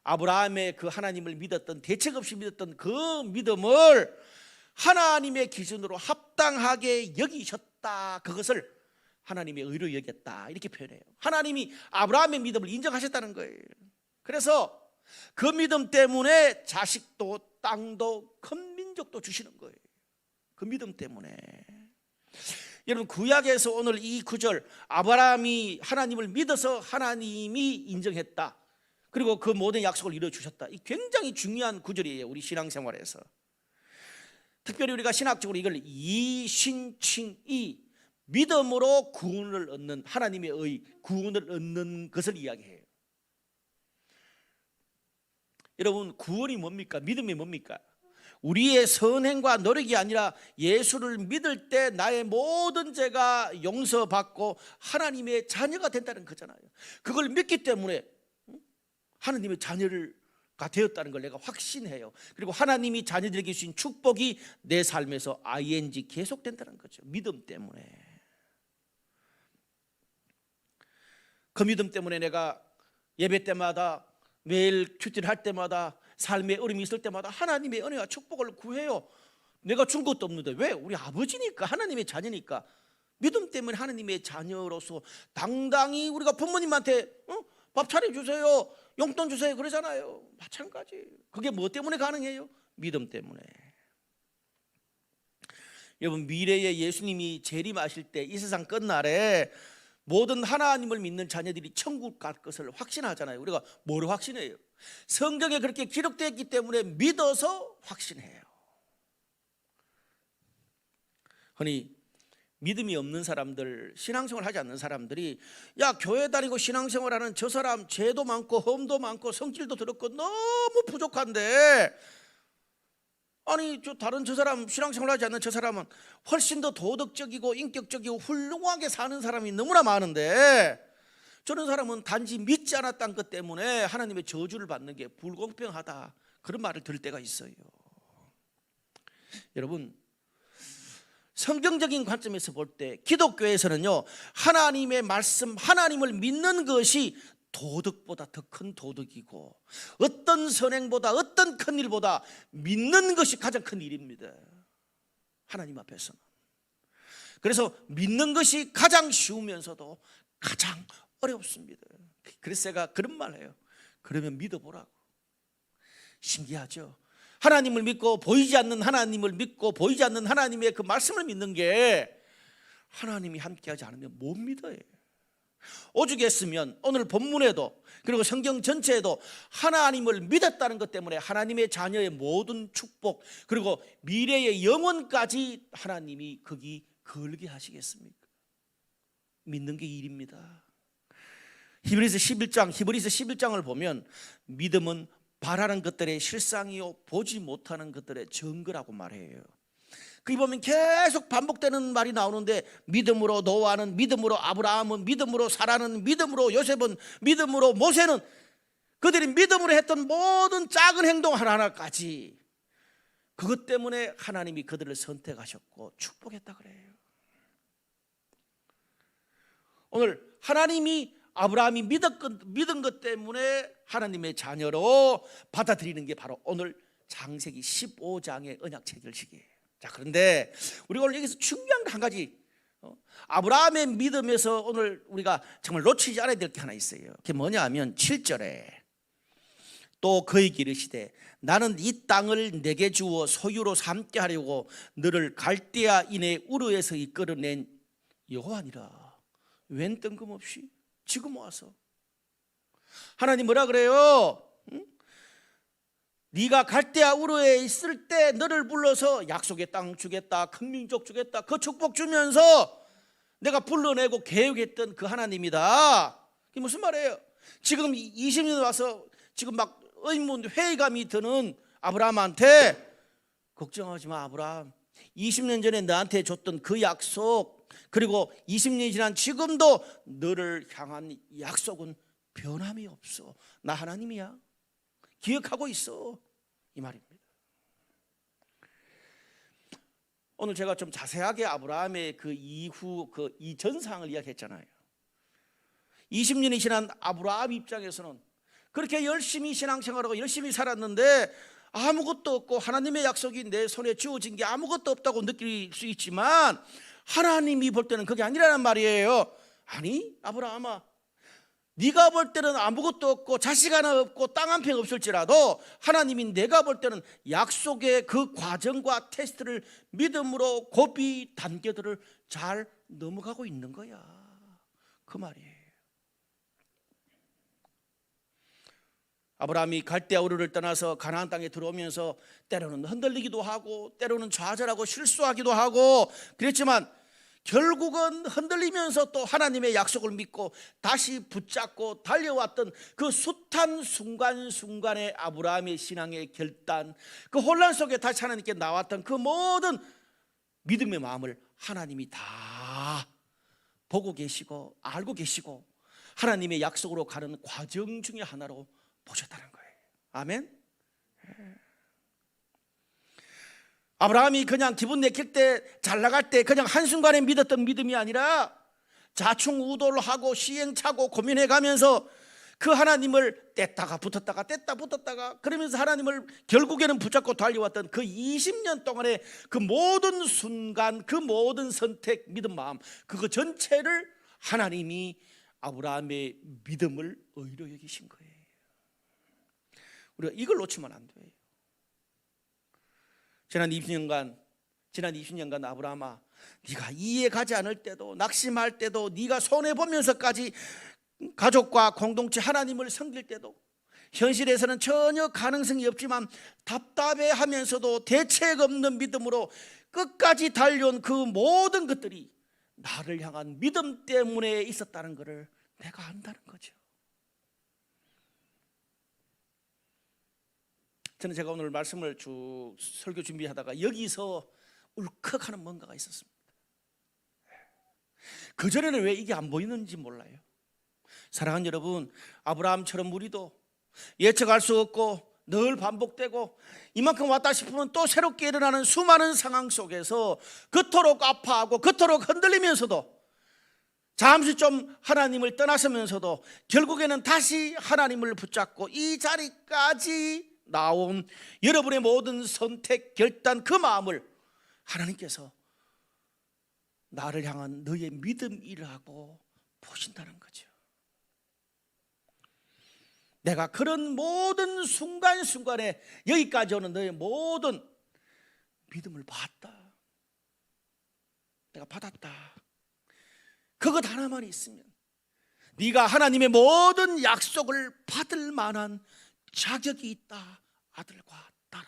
아브라함의 그 하나님을 믿었던, 대책 없이 믿었던 그 믿음을 하나님의 기준으로 합당하게 여기셨다, 그것을 하나님의 의로 여겼다, 이렇게 표현해요. 하나님이 아브라함의 믿음을 인정하셨다는 거예요. 그래서 그 믿음 때문에 자식도 땅도 큰 민족도 주시는 거예요. 그 믿음 때문에. 여러분, 구약에서 오늘 이 구절, 아브라함이 하나님을 믿어서 하나님이 인정했다, 그리고 그 모든 약속을 이루어주셨다, 이 굉장히 중요한 구절이에요. 우리 신앙생활에서 특별히 우리가 신학적으로 이걸 이신칭이, 믿음으로 구원을 얻는, 하나님의 의, 구원을 얻는 것을 이야기해요. 여러분, 구원이 뭡니까? 믿음이 뭡니까? 우리의 선행과 노력이 아니라 예수를 믿을 때 나의 모든 죄가 용서받고 하나님의 자녀가 된다는 거잖아요. 그걸 믿기 때문에 하나님의 자녀가 되었다는 걸 내가 확신해요. 그리고 하나님이 자녀들에게 주신 축복이 내 삶에서 ing 계속된다는 거죠. 믿음 때문에. 그 믿음 때문에 내가 예배 때마다, 매일 큐티를 할 때마다, 삶의 어려움이 있을 때마다 하나님의 은혜와 축복을 구해요. 내가 준 것도 없는데 왜? 우리 아버지니까, 하나님의 자녀니까 믿음 때문에 하나님의 자녀로서 당당히 우리가 부모님한테 밥 차려주세요, 용돈 주세요 그러잖아요. 마찬가지. 그게 뭐 때문에 가능해요? 믿음 때문에. 여러분, 미래에 예수님이 재림하실 때 이 세상 끝날에 모든 하나님을 믿는 자녀들이 천국 갈 것을 확신하잖아요. 우리가 뭘 확신해요? 성경에 그렇게 기록되어 있기 때문에 믿어서 확신해요. 흔히 믿음이 없는 사람들, 신앙생활 하지 않는 사람들이 야, 교회 다니고 신앙생활하는 저 사람 죄도 많고 험도 많고 성질도 더럽고 너무 부족한데, 아니 다른 저 사람, 신앙생활 하지 않는 저 사람은 훨씬 더 도덕적이고 인격적이고 훌륭하게 사는 사람이 너무나 많은데 저런 사람은 단지 믿지 않았다는 것 때문에 하나님의 저주를 받는 게 불공평하다, 그런 말을 들을 때가 있어요. 여러분, 성경적인 관점에서 볼 때 기독교에서는요, 하나님의 말씀, 하나님을 믿는 것이 도덕보다 더 큰 도덕이고 어떤 선행보다 어떤 큰 일보다 믿는 것이 가장 큰 일입니다, 하나님 앞에서는. 그래서 믿는 것이 가장 쉬우면서도 가장 어렵습니다. 그래서 제가 그런 말 해요. 그러면 믿어보라고. 신기하죠? 하나님을 믿고 보이지 않는 하나님을 믿고 보이지 않는 하나님의 그 말씀을 믿는 게 하나님이 함께하지 않으면 못 믿어요. 오죽했으면 오늘 본문에도 그리고 성경 전체에도 하나님을 믿었다는 것 때문에 하나님의 자녀의 모든 축복 그리고 미래의 영원까지 하나님이 거기 걸게 하시겠습니까? 믿는 게 일입니다. 히브리서 11장을 보면 믿음은 바라는 것들의 실상이요 보지 못하는 것들의 증거라고 말해요. 거기 보면 계속 반복되는 말이 나오는데, 믿음으로 노아는, 믿음으로 아브라함은, 믿음으로 사라는, 믿음으로 요셉은, 믿음으로 모세는, 그들이 믿음으로 했던 모든 작은 행동 하나하나까지 그것 때문에 하나님이 그들을 선택하셨고 축복했다 그래요. 오늘 하나님이 아브라함이 믿은 것 때문에 하나님의 자녀로 받아들이는 게 바로 오늘 창세기 15장의 언약 체결식이에요. 자, 그런데 우리가 오늘 여기서 중요한 거 한 가지, 아브라함의 믿음에서 오늘 우리가 정말 놓치지 않아야 될 게 하나 있어요. 그게 뭐냐 하면 7절에 또 그에게 이르시되 나는 이 땅을 내게 주어 소유로 삼게 하려고 너를 갈대아인의 우르에서 이끌어낸 여호와니라. 웬 뜬금없이 지금 와서 하나님 뭐라 그래요? 네가 갈대아 우르에 있을 때 너를 불러서 약속의 땅 주겠다, 큰 민족 주겠다, 그 축복 주면서 내가 불러내고 계획했던 그 하나님이다. 이게 무슨 말이에요? 지금 20년 와서 지금 막 의문 회의감이 드는 아브라함한테 걱정하지 마 아브라함, 20년 전에 너한테 줬던 그 약속 그리고 20년이 지난 지금도 너를 향한 약속은 변함이 없어. 나 하나님이야. 기억하고 있어. 이 말입니다. 오늘 제가 좀 자세하게 아브라함의 그 이후 그 이전상을 이야기했잖아요. 20년이 지난 아브라함 입장에서는 그렇게 열심히 신앙생활하고 열심히 살았는데 아무것도 없고 하나님의 약속이 내 손에 쥐어진 게 아무것도 없다고 느낄 수 있지만 하나님이 볼 때는 그게 아니라는 말이에요. 아니 아브라함아, 네가 볼 때는 아무것도 없고 자식 하나 없고 땅 한 평 없을지라도 하나님이 내가 볼 때는 약속의 그 과정과 테스트를 믿음으로 고비 단계들을 잘 넘어가고 있는 거야. 그 말이에요. 아브라함이 갈대아 우르를 떠나서 가나안 땅에 들어오면서 때로는 흔들리기도 하고 때로는 좌절하고 실수하기도 하고 그랬지만 결국은 흔들리면서 또 하나님의 약속을 믿고 다시 붙잡고 달려왔던 그 숱한 순간순간의 아브라함의 신앙의 결단, 그 혼란 속에 다시 하나님께 나왔던 그 모든 믿음의 마음을 하나님이 다 보고 계시고 알고 계시고 하나님의 약속으로 가는 과정 중에 하나로 보셨다는 거예요. 아멘. 아브라함이 그냥 기분 내킬 때, 잘 나갈 때 그냥 한순간에 믿었던 믿음이 아니라 자충우돌하고 시행착오 고민해가면서 그 하나님을 뗐다가 붙었다가 뗐다 붙었다가 그러면서 하나님을 결국에는 붙잡고 달려왔던 그 20년 동안의 그 모든 순간, 그 모든 선택, 믿음, 마음, 그거 전체를 하나님이 아브라함의 믿음을 의로 여기신 거예요. 우리가 이걸 놓치면 안 돼요. 지난 20년간 아브라함아, 네가 이해 가지 않을 때도, 낙심할 때도, 네가 손해보면서까지 가족과 공동체 하나님을 섬길 때도, 현실에서는 전혀 가능성이 없지만 답답해하면서도 대책 없는 믿음으로 끝까지 달려온 그 모든 것들이 나를 향한 믿음 때문에 있었다는 것을 내가 안다는 거죠. 저는 제가 오늘 말씀을 쭉 설교 준비하다가 여기서 울컥하는 뭔가가 있었습니다. 그전에는 왜 이게 안 보이는지 몰라요. 사랑하는 여러분, 아브라함처럼 우리도 예측할 수 없고 늘 반복되고 이만큼 왔다 싶으면 또 새롭게 일어나는 수많은 상황 속에서 그토록 아파하고 그토록 흔들리면서도 잠시 좀 하나님을 떠나서면서도 결국에는 다시 하나님을 붙잡고 이 자리까지 나온 여러분의 모든 선택, 결단, 그 마음을 하나님께서 나를 향한 너의 믿음이라고 보신다는 거죠. 내가 그런 모든 순간순간에 여기까지 오는 너의 모든 믿음을 봤다. 내가 받았다. 그것 하나만 있으면 네가 하나님의 모든 약속을 받을 만한 자격이 있다. 아들과 딸아.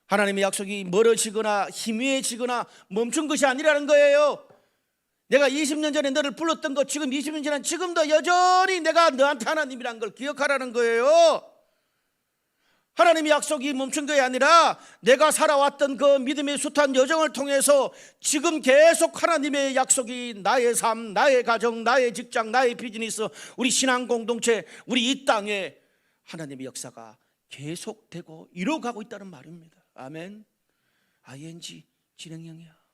하나님의 약속이 멀어지거나 희미해지거나 멈춘 것이 아니라는 거예요. 내가 20년 전에 너를 불렀던 것, 지금 20년 지난 지금도 여전히 내가 너한테 하나님이라는 걸 기억하라는 거예요. 하나님의 약속이 멈춘 게 아니라 내가 살아왔던 그 믿음의 숱한 여정을 통해서 지금 계속 하나님의 약속이 나의 삶, 나의 가정, 나의 직장, 나의 비즈니스, 우리 신앙 공동체, 우리 이 땅에 하나님의 역사가 계속되고 이루어가고 있다는 말입니다. 아멘. ing 진행형이야.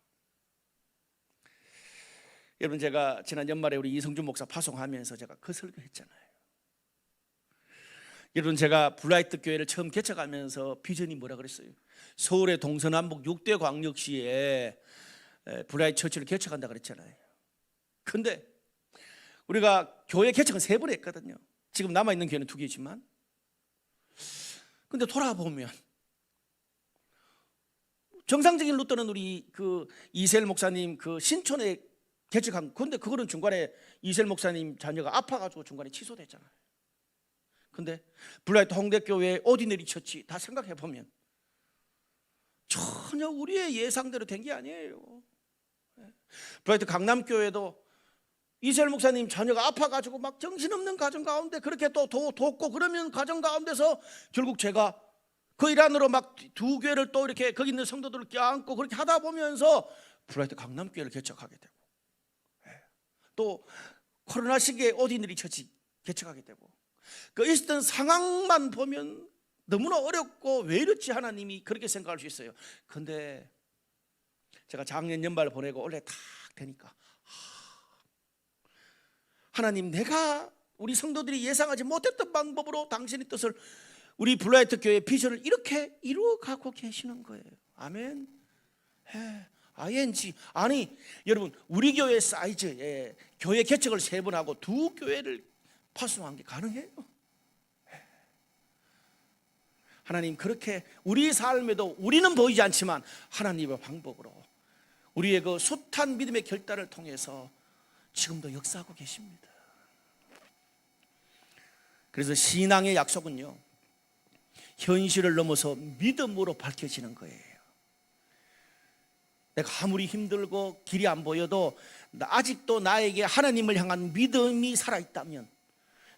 여러분, 제가 지난 연말에 우리 이성준 목사 파송하면서 제가 그 설교했잖아요. 여러분, 제가 블라이트 교회를 처음 개척하면서 비전이 뭐라 그랬어요? 서울의 동서남북 6대 광역시에 블라이트 처치를 개척한다 그랬잖아요. 근데 우리가 교회 개척은 3번 했거든요. 지금 남아있는 교회는 2개지만, 근데 돌아보면 정상적인 루트는 우리 그 이세일 목사님 그 신촌에 개척한, 근데 그거는 중간에 이세일 목사님 자녀가 아파가지고 중간에 취소됐잖아요. 근데 블라이트 홍대교회 오디너리 처치 다 생각해보면 전혀 우리의 예상대로 된 게 아니에요. 블라이트 강남교회도 이세일 목사님 자녀가 아파가지고 막 정신없는 가정 가운데 그렇게 또 돕고 그러면 가정 가운데서 결국 제가 그 일환으로 막 2교회를 또 이렇게 거기 있는 성도들을 껴안고 그렇게 하다 보면서 블라이트 강남교회를 개척하게 되고, 또 코로나 시기에 오디너리 처치 개척하게 되고, 그 있었던 상황만 보면 너무나 어렵고 왜 이렇지 하나님이 그렇게 생각할 수 있어요. 근데 제가 작년 연말 보내고 올해 탁 되니까 하나님, 내가 우리 성도들이 예상하지 못했던 방법으로 당신의 뜻을, 우리 블라이트 교회 비전을 이렇게 이루어가고 계시는 거예요. 아멘. ing. 아니 여러분, 우리 교회 사이즈에 교회 개척을 3번 하고 2교회를 파송한 게 가능해요. 하나님, 그렇게 우리 삶에도 우리는 보이지 않지만 하나님의 방법으로 우리의 그 숱한 믿음의 결단을 통해서 지금도 역사하고 계십니다. 그래서 신앙의 약속은요, 현실을 넘어서 믿음으로 밝혀지는 거예요. 내가 아무리 힘들고 길이 안 보여도 아직도 나에게 하나님을 향한 믿음이 살아있다면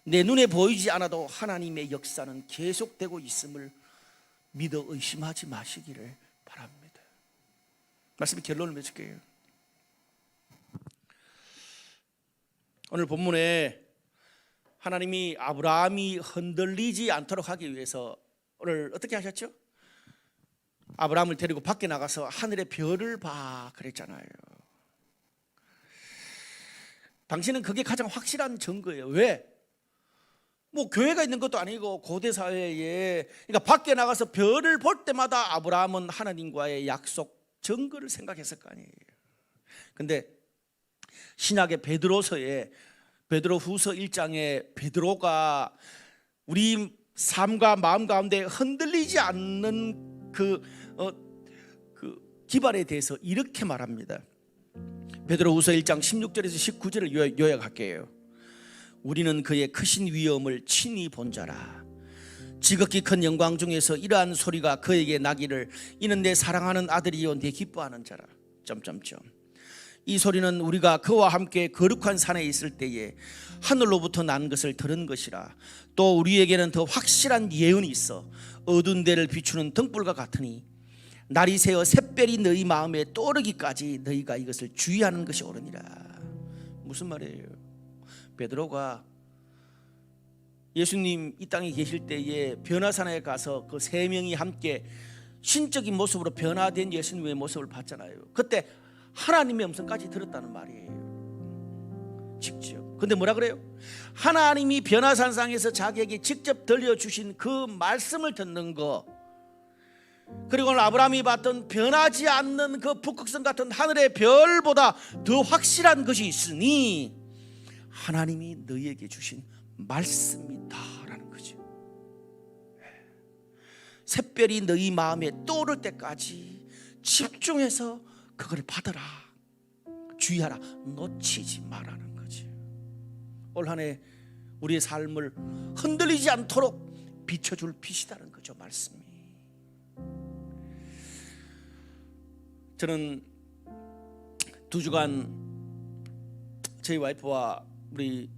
내 눈에 보이지 않아도 하나님의 역사는 계속되고 있음을 믿어 의심하지 마시기를 바랍니다. 말씀의 결론을 맺을게요. 오늘 본문에 하나님이 아브라함이 흔들리지 않도록 하기 위해서 오늘 어떻게 하셨죠? 아브라함을 데리고 밖에 나가서 하늘의 별을 봐 그랬잖아요. 당신은 그게 가장 확실한 증거예요. 왜? 뭐 교회가 있는 것도 아니고 고대 사회에, 그러니까 밖에 나가서 별을 볼 때마다 아브라함은 하나님과의 약속 증거를 생각했을 거 아니에요. 근데 신약의 베드로서에, 베드로후서 1장에 베드로가 우리 삶과 마음 가운데 흔들리지 않는 그 기반에 대해서 이렇게 말합니다. 베드로후서 1장 16절에서 19절을 요약할게요. 우리는 그의 크신 위엄을 친히 본 자라. 지극히 큰 영광 중에서 이러한 소리가 그에게 나기를, 이는 내 사랑하는 아들이요 내 기뻐하는 자라. 이 소리는 우리가 그와 함께 거룩한 산에 있을 때에 하늘로부터 난 것을 들은 것이라. 또 우리에게는 더 확실한 예언이 있어 어두운 데를 비추는 등불과 같으니 날이 새어 샛별이 너희 마음에 떠오르기까지 너희가 이것을 주의하는 것이 옳으니라. 무슨 말이에요? 베드로가 예수님 이 땅에 계실 때에 변화산에 가서 그 세 명이 함께 신적인 모습으로 변화된 예수님의 모습을 봤잖아요. 그때 하나님의 음성까지 들었다는 말이에요. 직접. 근데 뭐라 그래요? 하나님이 변화산상에서 자기에게 직접 들려주신 그 말씀을 듣는 거, 그리고 오늘 아브라함이 봤던 변하지 않는 그 북극성 같은 하늘의 별보다 더 확실한 것이 있으니 하나님이 너희에게 주신 말씀이다라는 거죠. 샛별이 너희 마음에 떠오를 때까지 집중해서 그걸 받아라, 주의하라, 놓치지 말라는 거지. 올 한 해 우리의 삶을 흔들리지 않도록 비춰줄 빛이다는 거죠, 말씀이. 저는 2주간 저희 와이프와 우리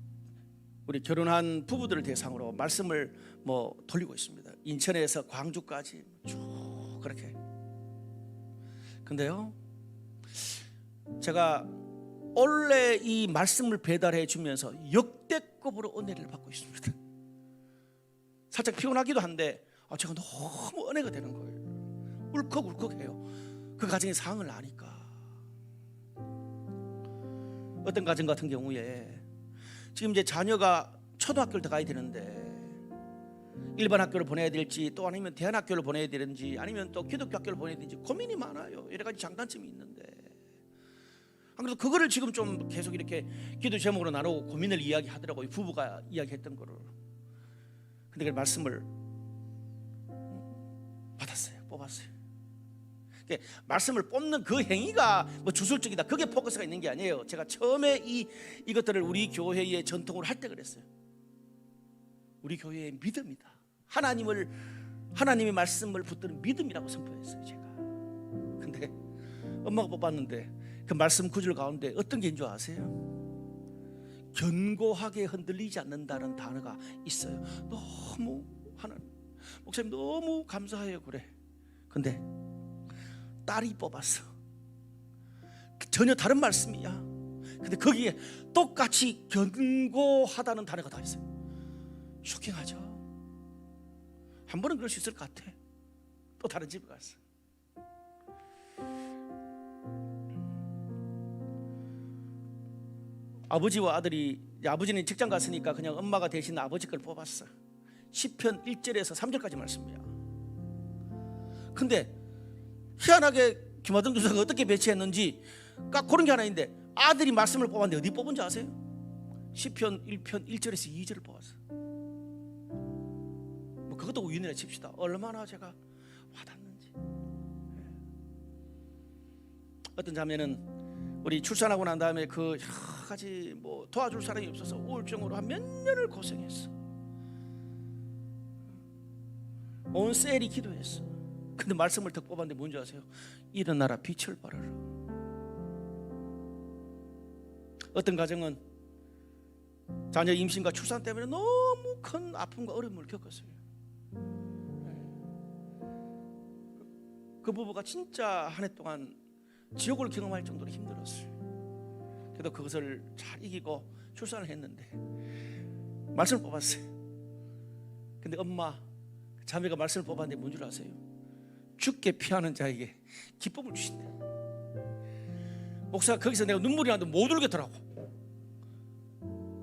결혼한 부부들을 대상으로 말씀을 돌리고 있습니다. 인천에서 광주까지 쭉 그렇게. 근데요, 제가 원래 이 말씀을 배달해 주면서 역대급으로 은혜를 받고 있습니다. 살짝 피곤하기도 한데 제가 너무 은혜가 되는 거예요. 울컥울컥해요. 그 가정의 상황을 아니까. 어떤 가정 같은 경우에 지금 이제 자녀가 초등학교를 더 가야 되는데 일반 학교를 보내야 될지, 또 아니면 대안학교를 보내야 되는지, 아니면 또 기독교 학교를 보내야 되는지 고민이 많아요. 여러 가지 장단점이 있는데, 안 그래도 그거를 지금 좀 계속 이렇게 기도 제목으로 나누고 고민을 이야기하더라고요. 부부가 이야기했던 거를. 근데 그 말씀을 받았어요. 뽑았어요. 말씀을 뽑는 그 행위가 주술적이다, 그게 포커스가 있는 게 아니에요. 제가 처음에 이것들을 우리 교회의 전통으로 할 때 그랬어요. 우리 교회의 믿음이다. 하나님의 말씀을 붙드는 믿음이라고 선포했어요, 제가. 근데 엄마가 뽑았는데 그 말씀 구절 가운데 어떤 게 있는 줄 아세요? 견고하게 흔들리지 않는다는 단어가 있어요. 너무 목사님 너무 감사해요. 그래. 근데 딸이 뽑았어. 전혀 다른 말씀이야. 근데 거기에 똑같이 견고하다는 단어가 다 있어요. 쇼킹하죠? 한 번은 그럴 수 있을 것 같아. 또 다른 집에 갔어. 아버지와 아들이, 아버지는 직장 갔으니까 그냥 엄마가 대신 아버지 걸 뽑았어. 시편 1절에서 3절까지 말씀이야. 근데 희한하게 김하정 주사가 어떻게 배치했는지 딱 그런 게 하나 있는데, 아들이 말씀을 뽑았는데 어디 뽑은지 아세요? 시편 1편 1절에서 2절을 뽑았어. 그것도 우연이라 칩시다. 얼마나 제가 와닿는지. 어떤 자매는 우리 출산하고 난 다음에 그 여러 가지 도와줄 사람이 없어서 우울증으로 한 몇 년을 고생했어. 온 셀이 기도했어. 근데 말씀을 딱 뽑았는데 뭔지 아세요? 일어나라, 빛을 발하라. 어떤 가정은 자녀 임신과 출산 때문에 너무 큰 아픔과 어려움을 겪었어요. 그 부부가 진짜 한 해 동안 지옥을 경험할 정도로 힘들었어요. 그래도 그것을 잘 이기고 출산을 했는데 말씀을 뽑았어요. 근데 자매가 말씀을 뽑았는데 뭔 줄 아세요? 죽게 피하는 자에게 기쁨을 주신다. 목사가 거기서 내가 눈물이 나는데 못 울겠더라고.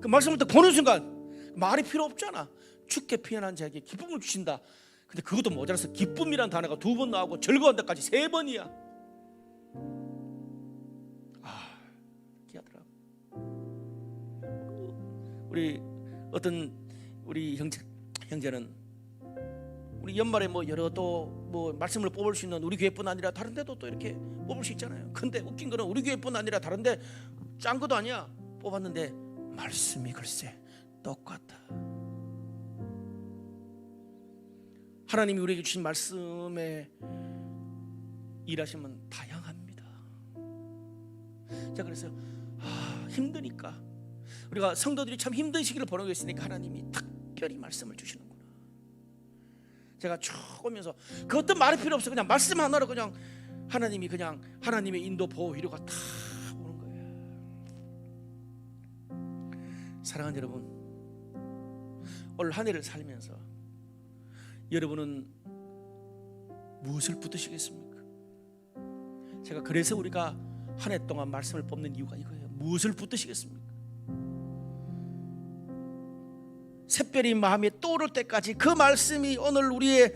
그 말씀을 딱 보는 순간 말이 필요 없잖아. 주께 피한한 자에게 기쁨을 주신다. 근데 그것도 모자라서 기쁨이란 단어가 2번 나오고 즐거운데까지 3번이야. 기하더라. 우리 어떤 우리 형제는 우리 연말에 뭐 여러 또 뭐 말씀을 뽑을 수 있는 우리 교회뿐 아니라 다른 데도 또 이렇게 뽑을 수 있잖아요. 근데 웃긴 거는 우리 교회뿐 아니라 다른 데 짠 것도 아니야. 뽑았는데 말씀이 글쎄 똑같아. 하나님이 우리에게 주신 말씀에 일하시면 다양합니다. 자, 그래서 힘드니까 우리가 성도들이 참 힘든 시기를 보내고 있으니까 하나님이 특별히 말씀을 주시는구나. 제가 쭉 오면서 그 어떤 말이 필요 없어. 그냥 말씀 하나로 그냥 하나님이 그냥 하나님의 인도 보호 위로가 다 오는 거예요. 사랑하는 여러분, 올 한 해를 살면서 여러분은 무엇을 붙드시겠습니까? 제가 그래서 우리가 한 해 동안 말씀을 뽑는 이유가 이거예요. 무엇을 붙드시겠습니까? 샛별이 마음에 떠오를 때까지 그 말씀이 오늘 우리의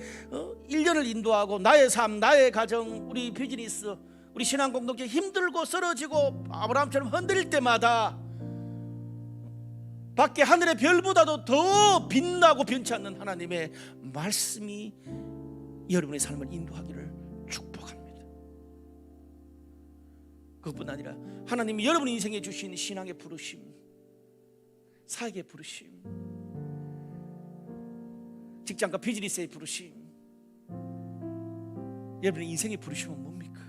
1년을 인도하고 나의 삶, 나의 가정, 우리 비즈니스, 우리 신앙 공동체 힘들고 쓰러지고 아브라함처럼 흔들릴 때마다 밖에 하늘의 별보다도 더 빛나고 변치 않는 하나님의 말씀이 여러분의 삶을 인도하기를 축복합니다. 그것뿐 아니라 하나님이 여러분 인생에 주신 신앙의 부르심, 사역의 부르심, 직장과 비즈니스의 부르심, 여러분의 인생의 부르심은 뭡니까?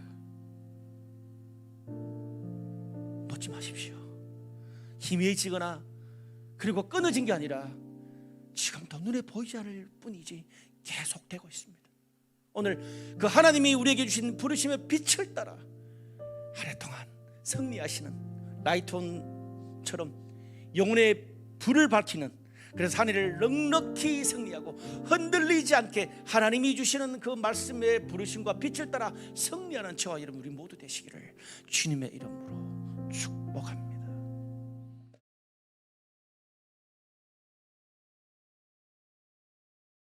놓지 마십시오. 희미해지거나 그리고 끊어진 게 아니라 지금도 눈에 보이지 않을 뿐이지 계속되고 있습니다. 오늘 그 하나님이 우리에게 주신 부르심의 빛을 따라 한 해 동안 승리하시는 라이트온처럼 영혼의 불을 밝히는, 그래서 한 해를 넉넉히 승리하고 흔들리지 않게 하나님이 주시는 그 말씀의 부르심과 빛을 따라 승리하는 저와 여러분 우리 모두 되시기를 주님의 이름으로 축복합니다.